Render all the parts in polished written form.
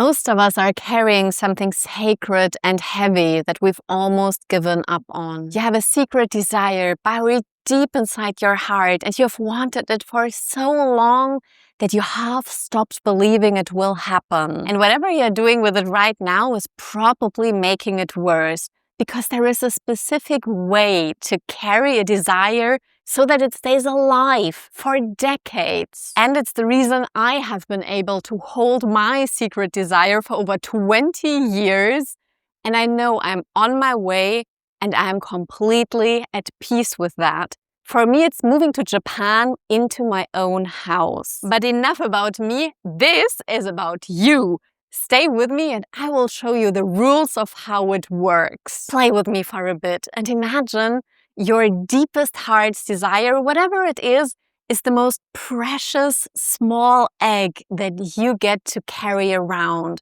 Most of us are carrying something sacred and heavy that we've almost given up on. You have a secret desire buried deep inside your heart, and you've wanted it for so long that you have stopped believing it will happen. And whatever you're doing with it right now is probably making it worse, because there is a specific way to carry a desire so that it stays alive for decades. And it's the reason I have been able to hold my secret desire for over 20 years. And I know I'm on my way and I'm completely at peace with that. For me, it's moving to Japan into my own house. But enough about me. This is about you. Stay with me and I will show you the rules of how it works. Play with me for a bit and imagine your deepest heart's desire, whatever it is the most precious small egg that you get to carry around.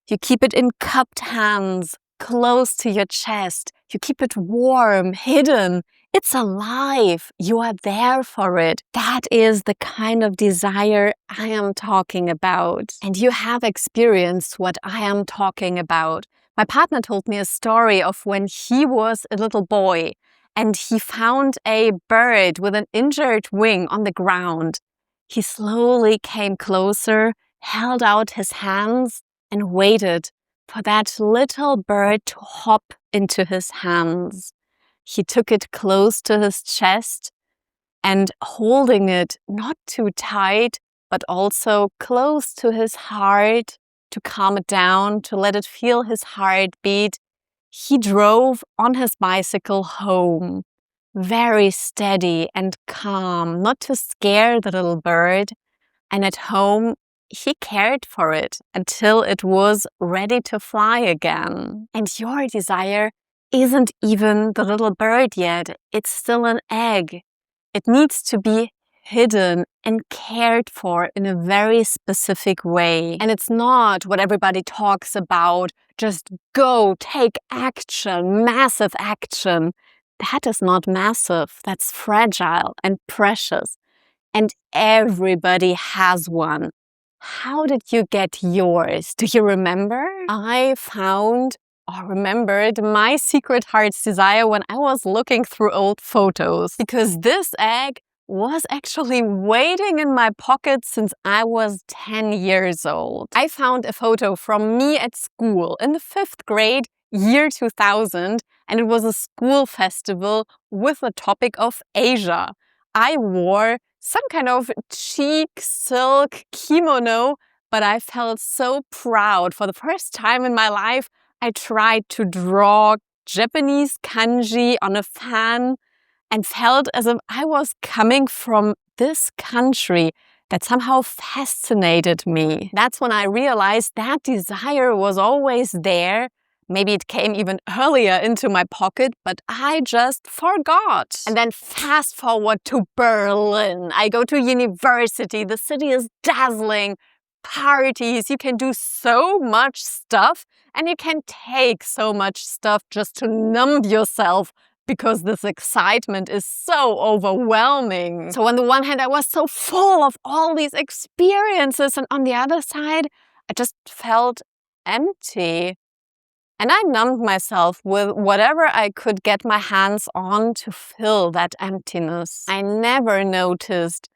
You keep it in cupped hands, close to your chest. You keep it warm, hidden. It's alive. You are there for it. That is the kind of desire I am talking about. And you have experienced what I am talking about. My partner told me a story of when he was a little boy and he found a bird with an injured wing on the ground. He slowly came closer, held out his hands, and waited for that little bird to hop into his hands. He took it close to his chest and holding it not too tight, but also close to his heart to calm it down, to let it feel his heartbeat, he drove on his bicycle home, very steady and calm, not to scare the little bird. And at home, he cared for it until it was ready to fly again. And your desire isn't even the little bird yet. It's still an egg. It needs to be hidden and cared for in a very specific way. And it's not what everybody talks about, just go, take action, massive action. That is not massive. That's fragile and precious. And everybody has one. How did you get yours? Do you remember? I found or remembered my secret heart's desire when I was looking through old photos, because this egg was actually waiting in my pocket since I was 10 years old. I found a photo from me at school in the 5th grade, year 2000, and it was a school festival with the topic of Asia. I wore some kind of cheek silk kimono, but I felt so proud. For the first time in my life, I tried to draw Japanese kanji on a fan and felt as if I was coming from this country that somehow fascinated me. That's when I realized that desire was always there. Maybe it came even earlier into my pocket, but I just forgot. And then fast forward to Berlin. I go to university. The city is dazzling. Parties. You can do so much stuff and you can take so much stuff just to numb yourself, because this excitement is so overwhelming. So on the one hand, I was so full of all these experiences, and on the other side, I just felt empty. And I numbed myself with whatever I could get my hands on to fill that emptiness. I never noticed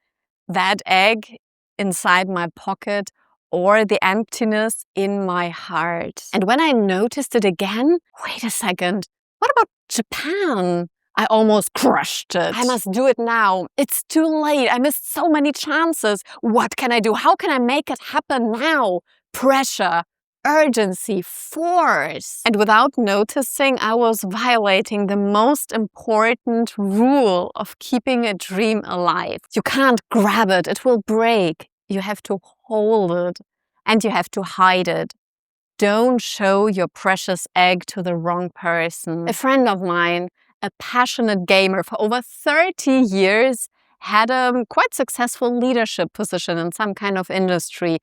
that egg inside my pocket or the emptiness in my heart. And when I noticed it again, wait a second, what about Japan? I almost crushed it. I must do it now. It's too late. I missed so many chances. What can I do? How can I make it happen now? Pressure, urgency, force. And without noticing, I was violating the most important rule of keeping a dream alive. You can't grab it. It will break. You have to hold it and you have to hide it. Don't show your precious egg to the wrong person. A friend of mine, a passionate gamer for over 30 years, had a quite successful leadership position in some kind of industry.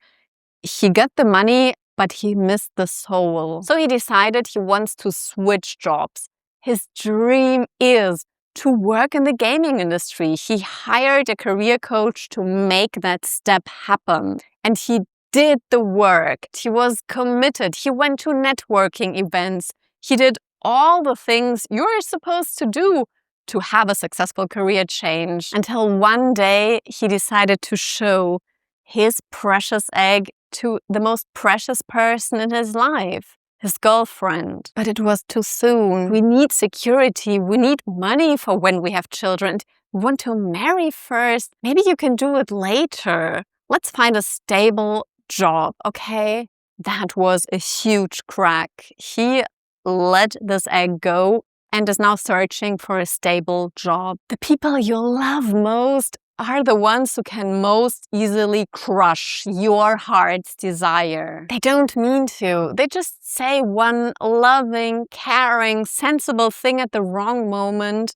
He got the money, but he missed the soul. So he decided he wants to switch jobs. His dream is to work in the gaming industry. He hired a career coach to make that step happen. And he did the work. He was committed. He went to networking events. He did all the things you're supposed to do to have a successful career change, until one day he decided to show his precious egg to the most precious person in his life, his girlfriend. But it was too soon. We need security. We need money for when we have children. We want to marry first. Maybe you can do it later. Let's find a stable job, okay? That was a huge crack. He let this egg go and is now searching for a stable job. The people you love most are the ones who can most easily crush your heart's desire. They don't mean to. They just say one loving, caring, sensible thing at the wrong moment,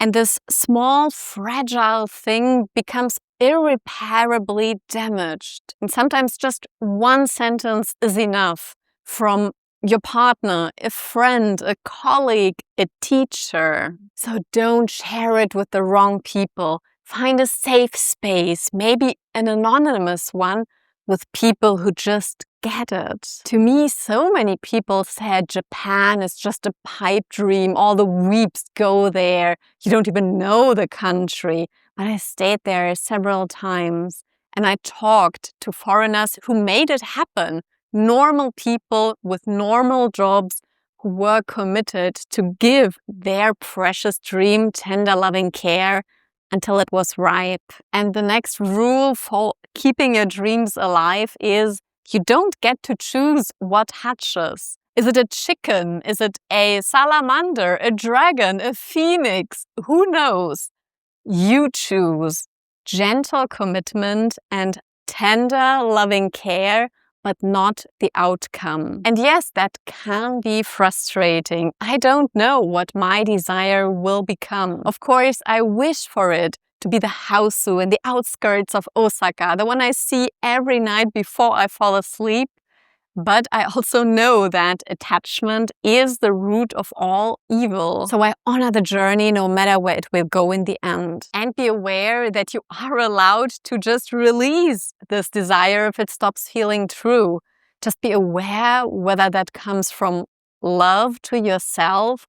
and this small, fragile thing becomes irreparably damaged. And sometimes just one sentence is enough from your partner, a friend, a colleague, a teacher. So don't share it with the wrong people. Find a safe space, maybe an anonymous one, with people who just get it. To me, so many people said Japan is just a pipe dream. All the weeps go there. You don't even know the country. But I stayed there several times and I talked to foreigners who made it happen. Normal people with normal jobs who were committed to give their precious dream tender, loving care until it was ripe. And the next rule for keeping your dreams alive is you don't get to choose what hatches. Is it a chicken? Is it a salamander, a dragon, a phoenix? Who knows? You choose gentle commitment and tender, loving care, but not the outcome. And yes, that can be frustrating. I don't know what my desire will become. Of course, I wish for it to be the housu in the outskirts of Osaka, the one I see every night before I fall asleep. But I also know that attachment is the root of all evil. So I honor the journey no matter where it will go in the end. And be aware that you are allowed to just release this desire if it stops feeling true. Just be aware whether that comes from love to yourself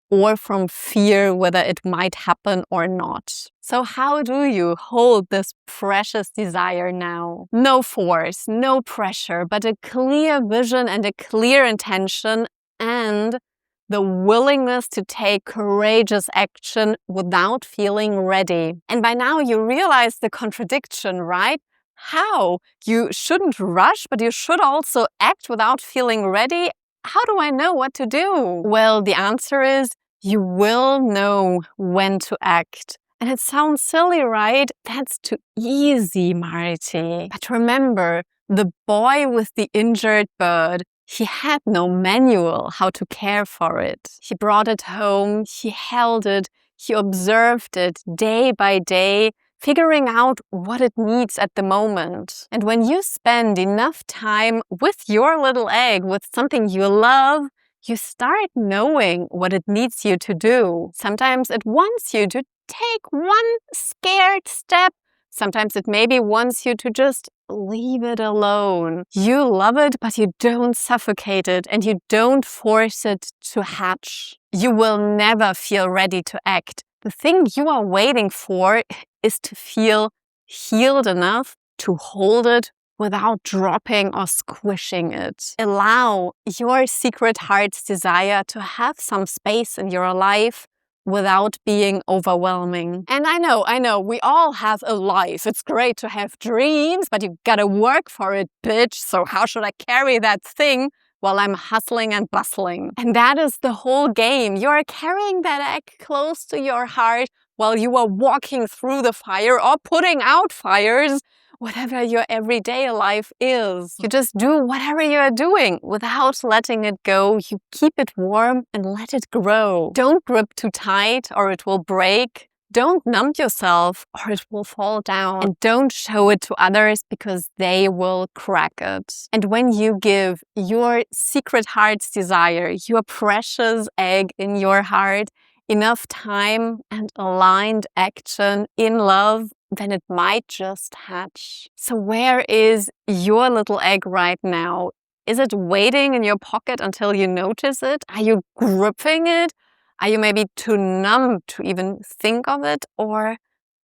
or from fear whether it might happen or not. So how do you hold this precious desire now? No force, no pressure, but a clear vision and a clear intention, and the willingness to take courageous action without feeling ready. And by now you realize the contradiction, right? How? You shouldn't rush, but you should also act without feeling ready. How do I know what to do? Well, the answer is you will know when to act. And it sounds silly, right? That's too easy, Marty. But remember, the boy with the injured bird, he had no manual how to care for it. He brought it home, he held it, he observed it day by day, figuring out what it needs at the moment. And when you spend enough time with your little egg, with something you love, you start knowing what it needs you to do. Sometimes it wants you to take one scared step. Sometimes it maybe wants you to just leave it alone. You love it, but you don't suffocate it and you don't force it to hatch. You will never feel ready to act. The thing you are waiting for is to feel healed enough to hold it without dropping or squishing it. Allow your secret heart's desire to have some space in your life without being overwhelming. And I know, we all have a life. It's great to have dreams, but you gotta work for it, bitch. So how should I carry that thing while I'm hustling and bustling? And that is the whole game. You're carrying that egg close to your heart while you are walking through the fire or putting out fires, whatever your everyday life is. You just do whatever you're doing without letting it go. You keep it warm and let it grow. Don't grip too tight or it will break. Don't numb yourself or it will fall down. And don't show it to others because they will crack it. And when you give your secret heart's desire, your precious egg in your heart, enough time and aligned action in love, then it might just hatch. So where is your little egg right now? Is it waiting in your pocket until you notice it? Are you gripping it? Are you maybe too numb to even think of it? Or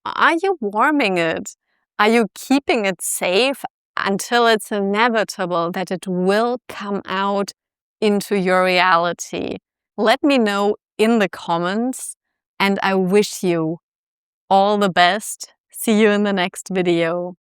are you warming it? Are you keeping it safe until it's inevitable that it will come out into your reality? Let me know in the comments, and I wish you all the best. See you in the next video.